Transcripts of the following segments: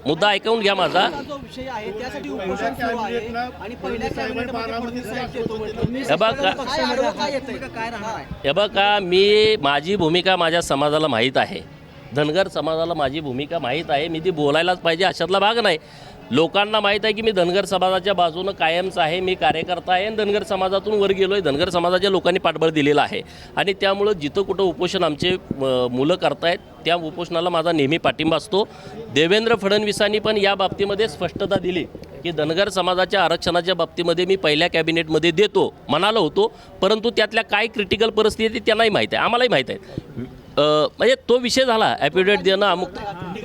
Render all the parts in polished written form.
मुद्दा ऐकून घ्या माझा। जो विषय आहे त्यासाठी उपोषण सुरू आहे आणि पहिल्या कॅबिनेटमध्ये फडणवीस साहेब येतो म्हटलं. हे बघा काय आडवं काय येतंय का काय राहणार आहे? हे बघा, माझी भूमिका माझ्या समाजाला माहीत आहे, धनगर समाजाला माझी भूमिका माहीत आहे, मी ती बोलायलाच पाहिजे अशातला भाग नाही। लोकांना माहीत आहे की मी धनगर समाजाच्या बाजूनं कायमच आहे, मी कार्यकर्ता आहे आणि धनगर समाजातून वर गेलो आहे, धनगर समाजाच्या लोकांनी पाठबळ दिलेलं आहे आणि त्यामुळं जिथं कुठं उपोषण आमचे मुलं करतायत त्या उपोषणाला माझा नेहमी पाठिंबा असतो। देवेंद्र फडणवीसांनी पण या बाबतीमध्ये स्पष्टता दिली की धनगर समाजाच्या आरक्षणाच्या बाबतीमध्ये मी पहिल्या कॅबिनेटमध्ये देतो म्हणालो होतो, परंतु त्यातल्या काय क्रिटिकल परिस्थिती त्यांनाही माहीत आहे, आम्हालाही माहीत आहे। म्हणजे तो विषय झाला, ॲफिडेविट देणं अमुक,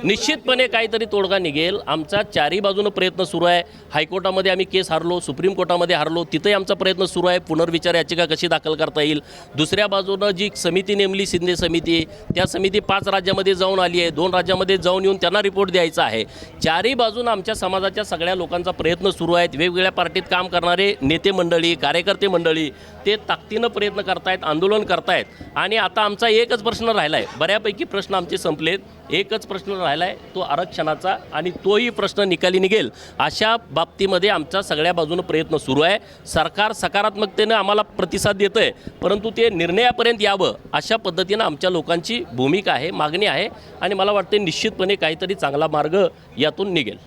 निश्चितपणे काहीतरी तोडगा निघेल। आमचा चारही बाजूनं प्रयत्न सुरू आहे। हायकोर्टामध्ये आम्ही केस हारलो, सुप्रीम कोर्टामध्ये हारलो, तिथंही आमचा प्रयत्न सुरू आहे पुनर्विचार याचिका कशी दाखल करता येईल। दुसऱ्या बाजूनं जी समिती नेमली शिंदे समिती, त्या समिती 5 राज्यामध्ये जाऊन आली आहे, 2 राज्यामध्ये जाऊन येऊन त्यांना रिपोर्ट द्यायचा आहे। चारही बाजूनं आमच्या समाजाच्या सगळ्या लोकांचा प्रयत्न सुरू आहेत। वेगवेगळ्या पार्टीत काम करणारे नेते मंडळी, कार्यकर्ते मंडळी ते ताकदीनं प्रयत्न करतायत, आंदोलन करतायत आणि आता आमचा एकच प्रश्न राहिला आहे, बऱ्यापैकी प्रश्न आमचे संपलेत, एकच प्रश्न राहिला आहे तो आरक्षणाचा आणि तोही प्रश्न निकाली निघेल अशा बाबतीमध्ये आमचा सगळ्या बाजूनं प्रयत्न सुरू आहे। सरकार सकारात्मकतेनं आम्हाला प्रतिसाद देतं आहे, परंतु ते निर्णयापर्यंत यावं अशा पद्धतीनं आमच्या लोकांची भूमिका आहे, मागणी आहे आणि मला वाटते निश्चितपणे काहीतरी चांगला मार्ग यातून निघेल।